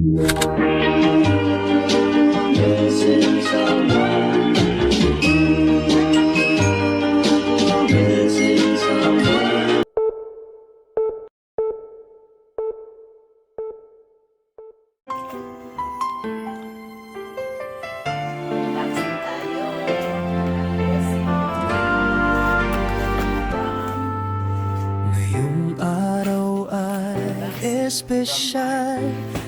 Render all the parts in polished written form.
Ngayong araw ay espesyal,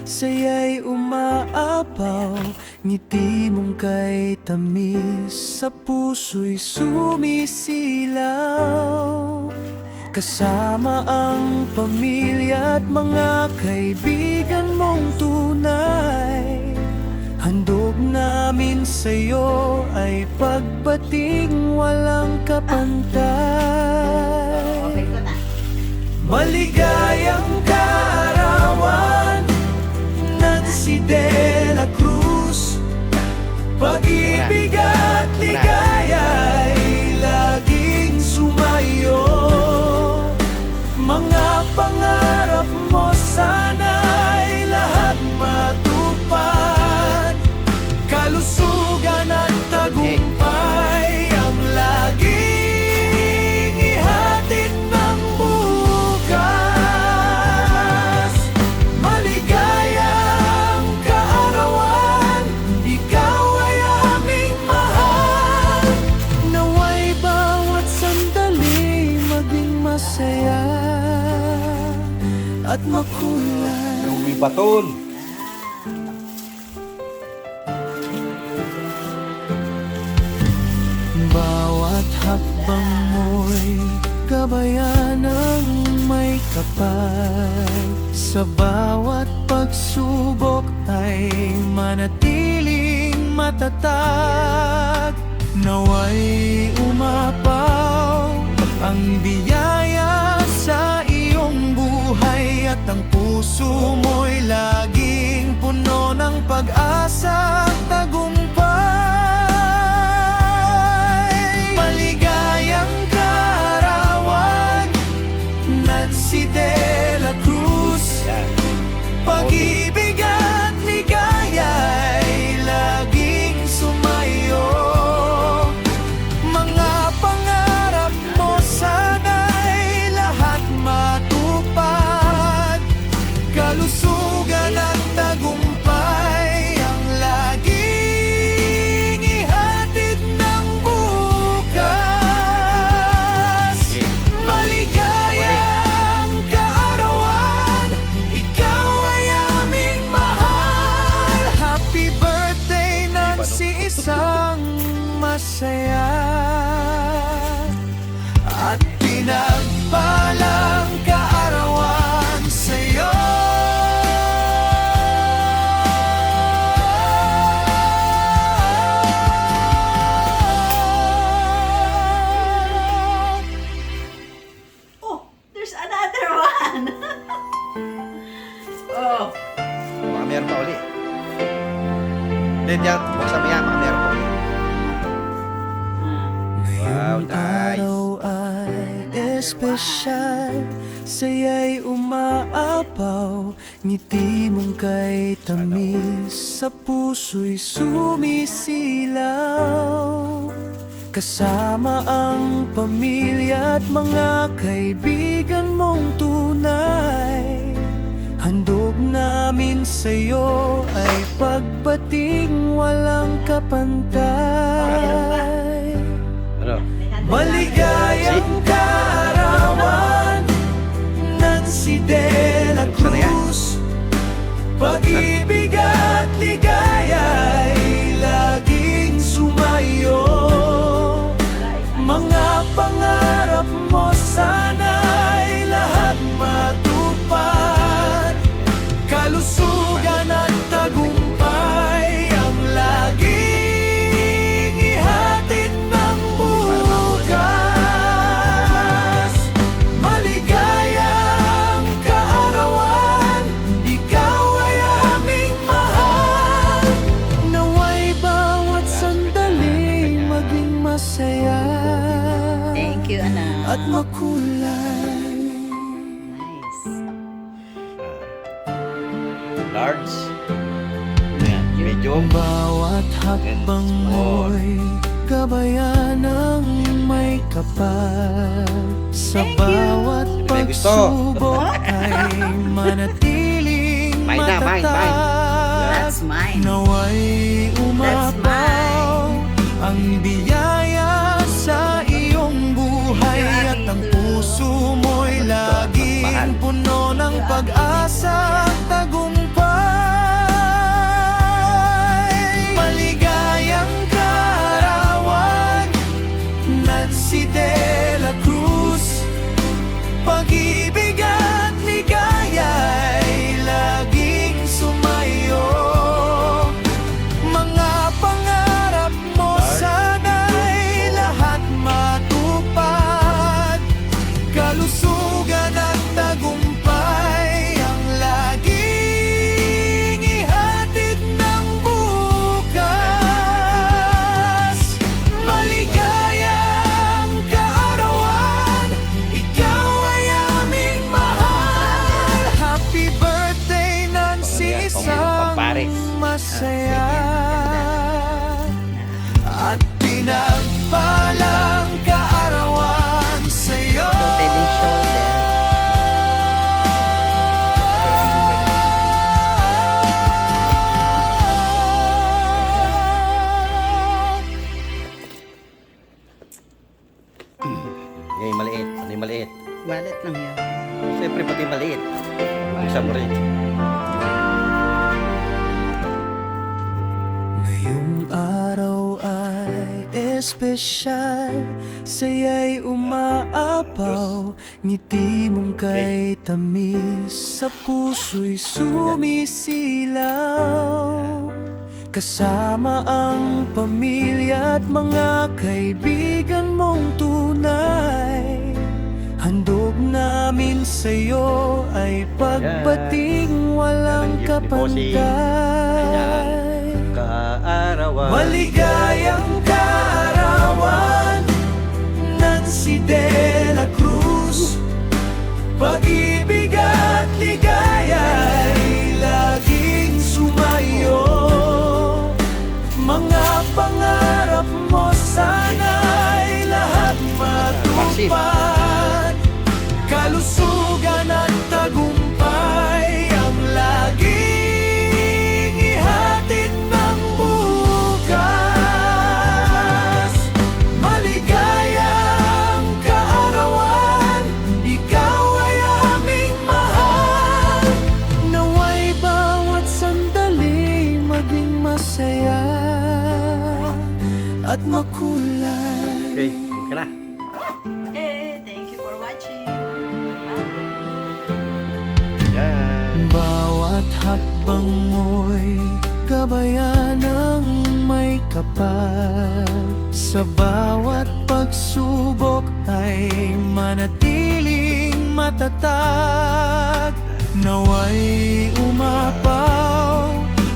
saya'y umaapaw, ngiti mong kay tamis, sa puso'y sumisilaw. Kasama ang pamilya at mga kaibigan mong tunay, handog namin sa'yo ay pagbating walang kapantay. Maligayang kaarawan, Nancy de la Cruz. Pag-ibig at ligaya'y laging sumayo. Mga pangarap mo sana'y lahat matupad. Kalusugan at tagumpay ang laging ihatid ng bukas. Maligayang kaarawan, ikaw ay aming mahal. Naway bawat sandali maging masaya at makulay. Louie Baton. Bawat hakbang mo'y gabayan ng may kapal. Sa bawat pagsubok ay manatiling matatag. Naway umapaw ang biyaya sa iyong buhay, at ang puso mo'y laging puno ng pag-asa at tagumpay. Maligayang kaarawan, Nancy de la Cruz. Pag-ibig at ligaya'y laging sumayo. Mga pangarap mo sana'y lahat matupad. Kalusugan at tagumpay ang laging ihatid ng bukas. Maligayang kaarawan, ikaw ay aming mahal. Happy birthday, Nancy, isang masaya at pinagpalang kaarawan sa'yo. Oh, there's another one. Oh, Baka meron pa uli. Hindi, diyan. Buksan mo yan. Baka meron pa uli. Wow, Ngayong nice. araw ay espesyal, saya'y umaapaw, ngiti mong kay tamis, sa puso'y sumisilaw. Kasama ang pamilya at mga kaibigan mong tunay, handog namin sa'yo ay pagbating walang kapantay. Ano? Maligayang kaarawan, Nancy de la Cruz. Pag-ibig at ligaya'y laging sumayo. Mga pangarap mo sana'y lahat matupad. Kalusugan at tagumpay ang laging ihatid ng bukas. Maligayang kaarawan, ikaw ay aming mahal. Ayan, medyo. Bawat hakbang mo'y gabayan ng may kapal. Sa Thank you. bawat May gusto. pagsubok ay manatiling Mine na, mine. matatag. That's mine. Naway That's umapaw ang biyaya sa iyong buhay at ang puso mo'y laging puno ng pag-asa at tagumpay. Maligayang kaarawan, Nancy de la Cruz. Pag-ibig at ligaya'y laging sumayo. Mga pangarap mo sana'y lahat matupad. Kalusugan at tagumpay ang laging ihatid ng bukas. Maligayang kaarawan, ikaw ay aming mahal. Happy birthday, Nancy, isang masaya at pinagpalang kaarawan sa'yo. Yan yung maliit. Ano yung maliit? Wallet lang yun. Siyempre, pati maliit. Isa mo rin. Ngayong araw ay espesyal, saya'y umaapaw, ngiti mong kay tamis, sa puso'y sumisilaw. Kasama ang pamilya at mga kaibigan mong tunay, handog namin sa'yo ay pagbating walang Yan ang gift ni Bossing. kapantay. Kaarawan. Maligayang kaarawan, Nancy de la Cruz. Pag-ibig at ligaya'y laging sumayo. Mga pangarap mo sana'y lahat matupad. Kalusugan at tagumpay ang laging ihatid ng bukas. Maligayang kaarawan, ikaw ay aming mahal. Naway bawat sandali maging masaya at makulay. Okay, ka na. Thank you for watching. Yan. Bawat hakbang mo'y gabayan ng may kapal. Sa bawat pagsubok ay manatiling matatag. Naway umapaw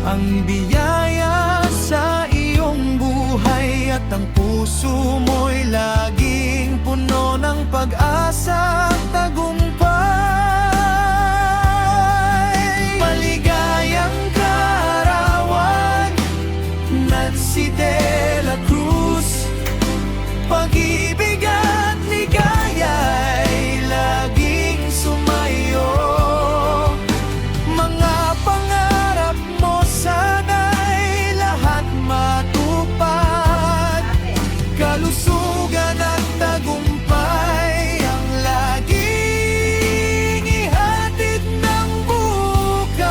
ang biyaya sa iyong buhay at ang puso mo'y laging puno ng pag-asa at tagumpay. Maligayang kaarawan, Nancy de la Cruz. Pag-ibig at ligaya'y laging sumayo. Mga pangarap mo sana'y lahat matupad. Kalusugan at tagumpay ang laging ihatid ng bukas.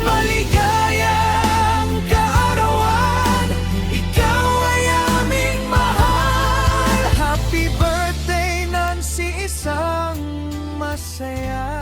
Maligayang kaarawan, ikaw ay aming mahal. Happy birthday, Nancy, isang masaya